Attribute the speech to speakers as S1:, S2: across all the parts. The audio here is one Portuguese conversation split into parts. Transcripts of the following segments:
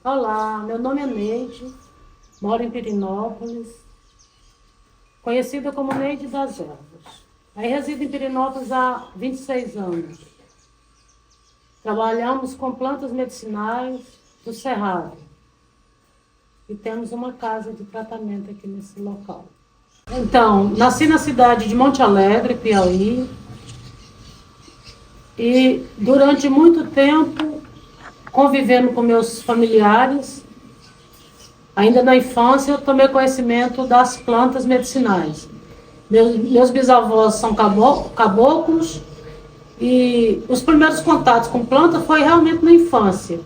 S1: Olá, meu nome é Neide, moro em Pirenópolis, conhecida como Neide das Ervas. Aí resido em Pirenópolis há 26 anos. Trabalhamos com plantas medicinais do Cerrado e temos uma casa de tratamento aqui nesse local. Então, nasci na cidade de Monte Alegre, Piauí, e durante muito tempo convivendo com meus familiares, ainda na infância eu tomei conhecimento das plantas medicinais. Meus bisavós são caboclos e os primeiros contatos com planta foi realmente na infância.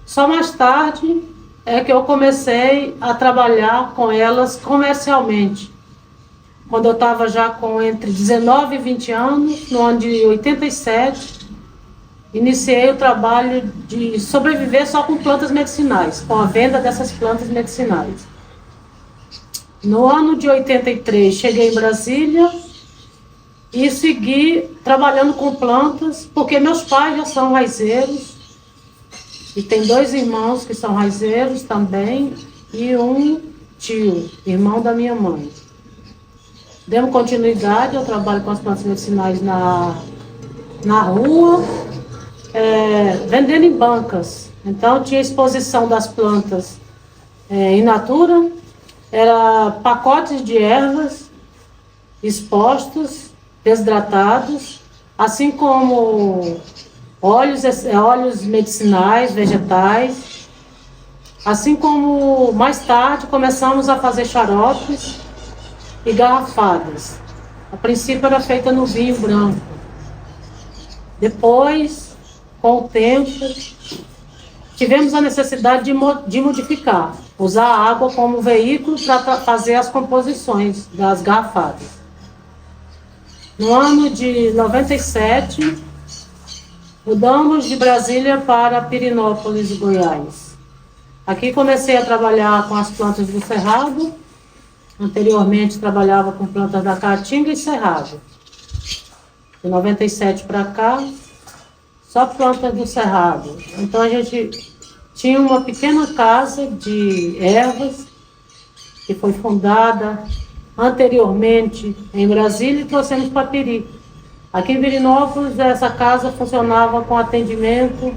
S1: Só mais tarde é que eu comecei a trabalhar com elas comercialmente. Quando eu estava já com entre 19 e 20 anos, no ano de 87, iniciei o trabalho de sobreviver só com plantas medicinais, com a venda dessas plantas medicinais. No ano de 83, cheguei em Brasília e segui trabalhando com plantas, porque meus pais já são raizeiros, e tem 2 irmãos que são raizeiros também, e um tio, irmão da minha mãe. Demos continuidade, eu trabalho com as plantas medicinais na rua, vendendo em bancas. Então tinha exposição das plantas in natura, era pacotes de ervas expostos, desidratados, assim como óleos medicinais, vegetais, assim como mais tarde começamos a fazer xaropes e garrafadas. A princípio era feita no vinho branco. Depois, com o tempo, tivemos a necessidade de modificar, usar a água como veículo para fazer as composições das garrafadas. No ano de 97, mudamos de Brasília para Pirenópolis, Goiás. Aqui comecei a trabalhar com as plantas do Cerrado. Anteriormente trabalhava com plantas da Caatinga e Cerrado. De 97 para cá, só plantas do Cerrado. Então a gente tinha uma pequena casa de ervas que foi fundada anteriormente em Brasília e trouxemos para Piri. Aqui em Pirenópolis, essa casa funcionava com atendimento,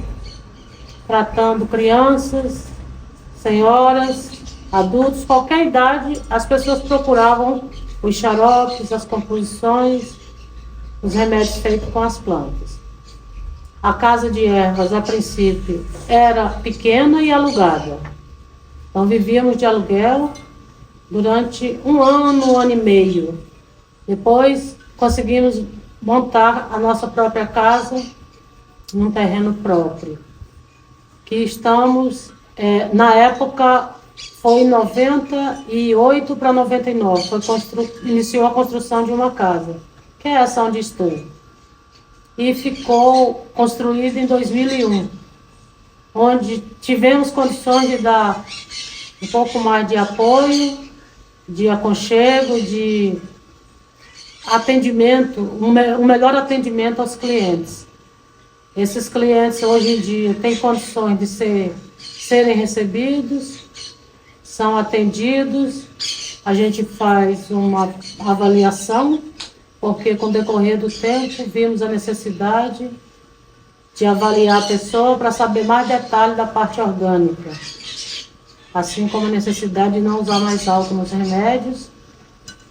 S1: tratando crianças, senhoras, adultos, qualquer idade. As pessoas procuravam os xaropes, as composições, os remédios feitos com as plantas. A casa de ervas, a princípio, era pequena e alugada. Então vivíamos de aluguel durante um ano e meio. Depois conseguimos montar a nossa própria casa num terreno próprio. Que estamos, na época, foi em 98 para 99, iniciou a construção de uma casa, que é essa onde estou. E ficou construída em 2001, onde tivemos condições de dar um pouco mais de apoio, de aconchego, de atendimento, um melhor atendimento aos clientes. Esses clientes hoje em dia têm condições de serem recebidos, são atendidos, a gente faz uma avaliação, porque com o decorrer do tempo vimos a necessidade de avaliar a pessoa para saber mais detalhes da parte orgânica, assim como a necessidade de não usar mais álcool nos remédios,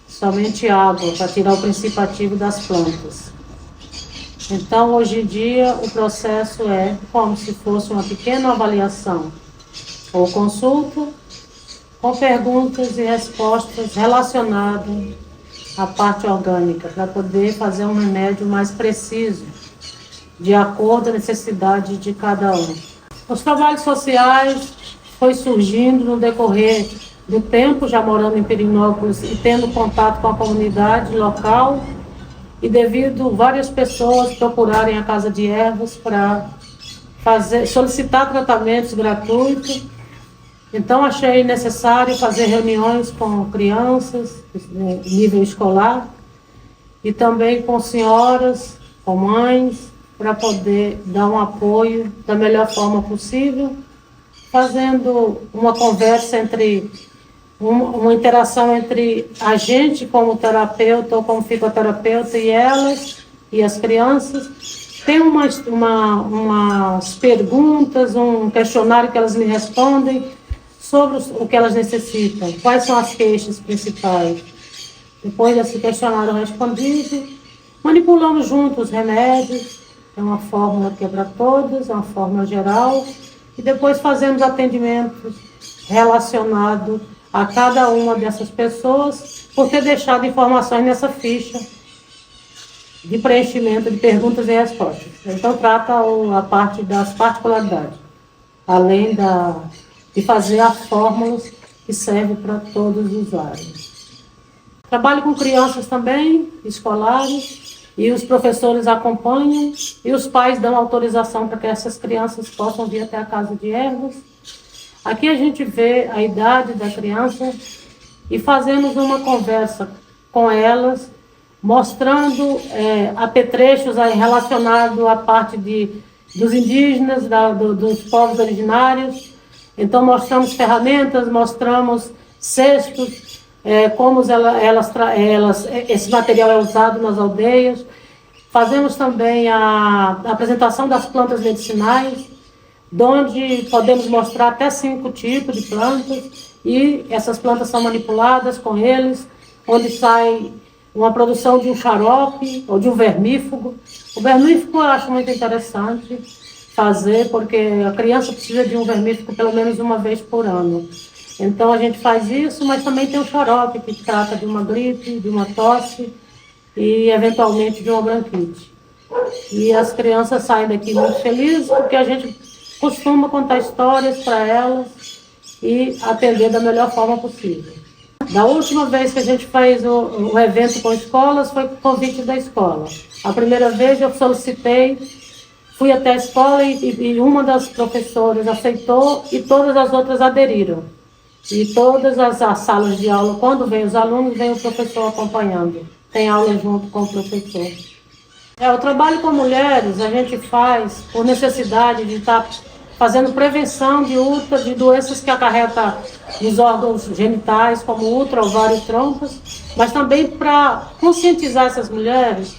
S1: somente água, para tirar o princípio ativo das plantas. Então, hoje em dia, o processo é como se fosse uma pequena avaliação ou consulta, com perguntas e respostas relacionadas à parte orgânica, para poder fazer um remédio mais preciso, de acordo com a necessidade de cada um. Os trabalhos sociais foi surgindo no decorrer do tempo, já morando em Pirenópolis e tendo contato com a comunidade local, e devido várias pessoas procurarem a Casa de Ervas para solicitar tratamentos gratuitos, então achei necessário fazer reuniões com crianças, nível escolar, e também com senhoras, com mães, para poder dar um apoio da melhor forma possível, fazendo uma conversa entre, uma interação entre a gente como terapeuta ou como fisioterapeuta e elas e as crianças. Tem umas perguntas, um questionário que elas me respondem sobre o que elas necessitam, quais são as queixas principais. Depois desse questionário respondido, manipulamos juntos os remédios, é uma fórmula que é para todas, é uma fórmula geral, e depois fazemos atendimentos relacionados a cada uma dessas pessoas, por ter deixado informações nessa ficha de preenchimento de perguntas e respostas. Então, trata a parte das particularidades, além de fazer as fórmulas que servem para todos os usuários. Trabalho com crianças também, escolares, e os professores acompanham, e os pais dão autorização para que essas crianças possam vir até a casa de ervas. Aqui a gente vê a idade da criança e fazemos uma conversa com elas, mostrando apetrechos relacionados à parte dos indígenas, dos povos originários. Então, mostramos ferramentas, mostramos cestos, como esse material é usado nas aldeias. Fazemos também a apresentação das plantas medicinais, onde podemos mostrar até 5 tipos de plantas, e essas plantas são manipuladas com eles, onde sai uma produção de um xarope ou de um vermífugo. O vermífugo eu acho muito interessante fazer, porque a criança precisa de um vermífugo pelo menos uma vez por ano. Então a gente faz isso, mas também tem o xarope, que trata de uma gripe, de uma tosse e eventualmente de uma bronquite. E as crianças saem daqui muito felizes, porque a gente costuma contar histórias para elas e atender da melhor forma possível. Da última vez que a gente fez o evento com escolas, foi com convite da escola. A primeira vez eu solicitei, fui até a escola e uma das professoras aceitou e todas as outras aderiram. E todas as salas de aula, quando vem os alunos, vem o professor acompanhando. Tem aula junto com o professor. O trabalho com mulheres a gente faz por necessidade de estar fazendo prevenção de doenças que acarretam nos órgãos genitais, como útero, ovário e trompas, mas também para conscientizar essas mulheres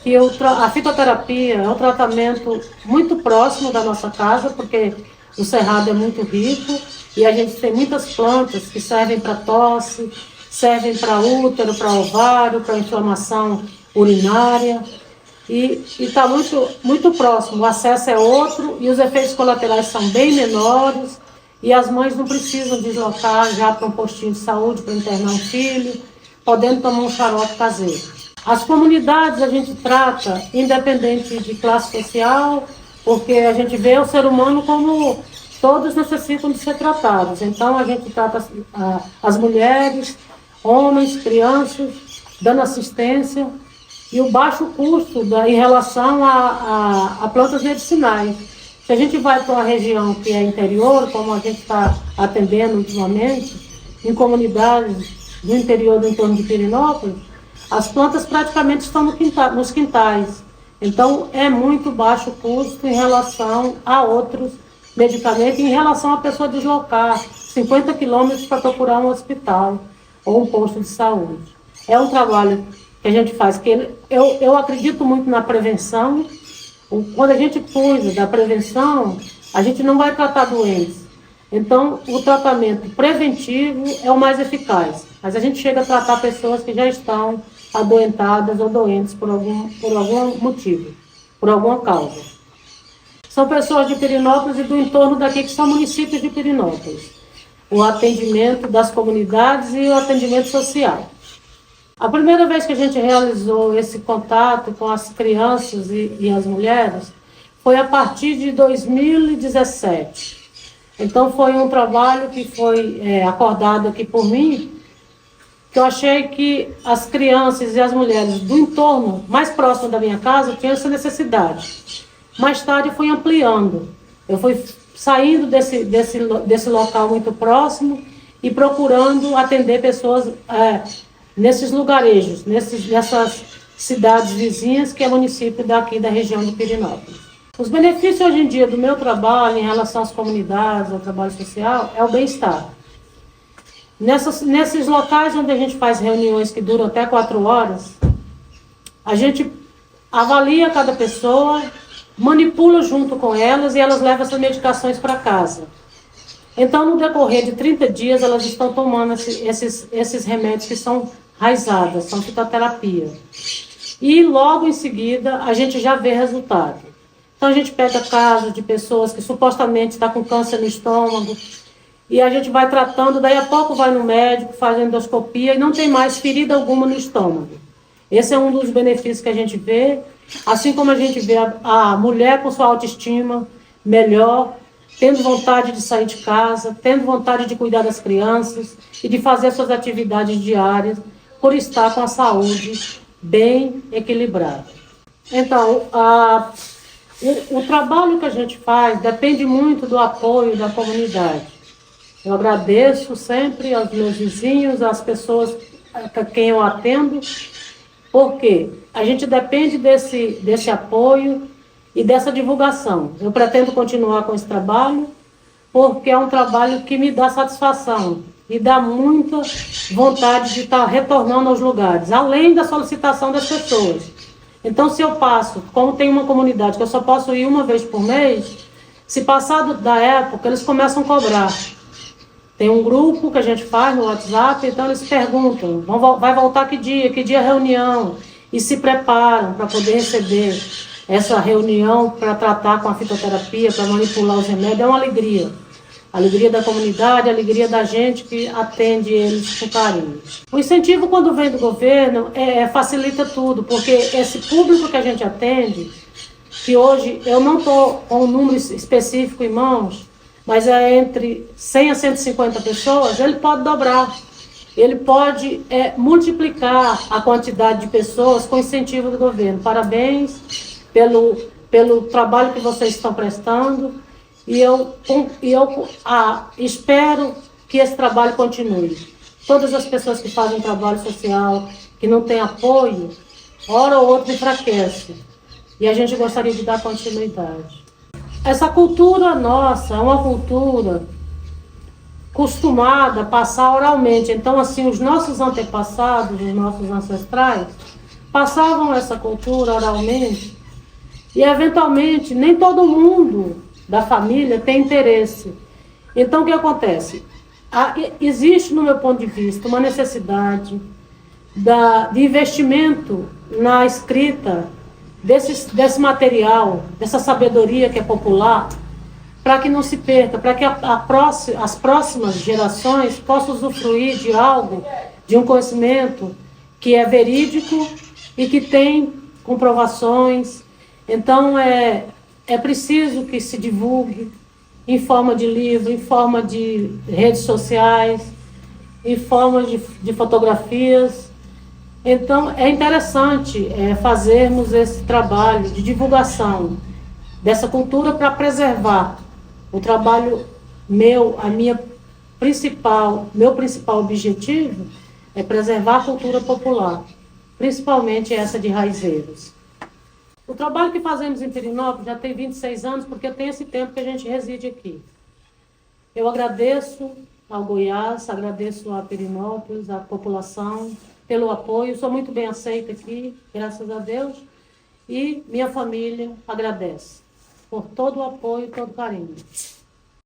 S1: que a fitoterapia é um tratamento muito próximo da nossa casa, porque o Cerrado é muito rico e a gente tem muitas plantas que servem para tosse, servem para útero, para ovário, para inflamação urinária. E está muito, muito próximo, o acesso é outro e os efeitos colaterais são bem menores e as mães não precisam deslocar já para um postinho de saúde para internar um filho, podendo tomar um xarope caseiro. As comunidades a gente trata independente de classe social, porque a gente vê o ser humano como todos necessitam de ser tratados. Então a gente trata as mulheres, homens, crianças, dando assistência. E o baixo custo em relação a plantas medicinais. Se a gente vai para uma região que é interior, como a gente está atendendo ultimamente, em comunidades do interior do entorno de Pirenópolis, as plantas praticamente estão nos quintais. Então, é muito baixo custo em relação a outros medicamentos, em relação a pessoa deslocar 50 quilômetros para procurar um hospital ou um posto de saúde. É um trabalho que a gente faz, que eu acredito muito na prevenção. Quando a gente cuida da prevenção, a gente não vai tratar doenças. Então, o tratamento preventivo é o mais eficaz. Mas a gente chega a tratar pessoas que já estão adoentadas ou doentes por algum motivo, por alguma causa. São pessoas de Pirenópolis e do entorno daqui, que são municípios de Pirenópolis. O atendimento das comunidades e o atendimento social. A primeira vez que a gente realizou esse contato com as crianças e as mulheres foi a partir de 2017. Então foi um trabalho que foi acordado aqui por mim, que eu achei que as crianças e as mulheres do entorno mais próximo da minha casa tinham essa necessidade. Mais tarde fui ampliando. Eu fui saindo desse local muito próximo e procurando atender pessoas nesses lugarejos, nessas cidades vizinhas, que é município daqui da região de Pirenópolis. Os benefícios hoje em dia do meu trabalho em relação às comunidades, ao trabalho social, é o bem-estar. Nesses locais onde a gente faz reuniões que duram até 4 horas, a gente avalia cada pessoa, manipula junto com elas e elas levam essas medicações para casa. Então, no decorrer de 30 dias, elas estão tomando esses remédios que são raizadas, são fitoterapia. E logo em seguida, a gente já vê resultado. Então, a gente pega casos de pessoas que supostamente estão com câncer no estômago, e a gente vai tratando, daí a pouco vai no médico, faz endoscopia e não tem mais ferida alguma no estômago. Esse é um dos benefícios que a gente vê, assim como a gente vê a mulher com sua autoestima melhor, tendo vontade de sair de casa, tendo vontade de cuidar das crianças e de fazer suas atividades diárias, por estar com a saúde bem equilibrada. Então, o trabalho que a gente faz depende muito do apoio da comunidade. Eu agradeço sempre aos meus vizinhos, às pessoas a quem eu atendo, porque a gente depende desse apoio e dessa divulgação. Eu pretendo continuar com esse trabalho, porque é um trabalho que me dá satisfação e dá muita vontade de estar retornando aos lugares, além da solicitação das pessoas. Então, se eu passo, como tem uma comunidade que eu só posso ir uma vez por mês, se passar da época, eles começam a cobrar. Tem um grupo que a gente faz no WhatsApp, então eles perguntam, vai voltar que dia é reunião? E se preparam para poder receber essa reunião para tratar com a fitoterapia, para manipular os remédios. É uma alegria. Alegria da comunidade, alegria da gente que atende eles com carinho. O incentivo, quando vem do governo, facilita tudo, porque esse público que a gente atende, que hoje eu não estou com um número específico em mãos, mas é entre 100 a 150 pessoas, ele pode dobrar. Ele pode multiplicar a quantidade de pessoas com incentivo do governo. Parabéns pelo trabalho que vocês estão prestando e eu espero que esse trabalho continue. Todas as pessoas que fazem trabalho social, que não têm apoio, hora ou outra enfraquece. E a gente gostaria de dar continuidade. Essa cultura nossa é uma cultura costumada a passar oralmente. Então, assim, os nossos antepassados, os nossos ancestrais, passavam essa cultura oralmente e, eventualmente, nem todo mundo da família tem interesse. Então, o que acontece? Existe, no meu ponto de vista, uma necessidade de investimento na escrita desse material, dessa sabedoria que é popular, para que não se perca, para que as próximas gerações possam usufruir de algo, de um conhecimento que é verídico e que tem comprovações. Então, é preciso que se divulgue em forma de livro, em forma de redes sociais, em forma de fotografias. Então, é interessante fazermos esse trabalho de divulgação dessa cultura para preservar o trabalho meu, meu principal objetivo é preservar a cultura popular, principalmente essa de raizeiros. O trabalho que fazemos em Pirenópolis já tem 26 anos, porque tem esse tempo que a gente reside aqui. Eu agradeço ao Goiás, agradeço a Pirenópolis, à população, pelo apoio. Sou muito bem aceita aqui, graças a Deus. E minha família agradece por todo o apoio e todo o carinho.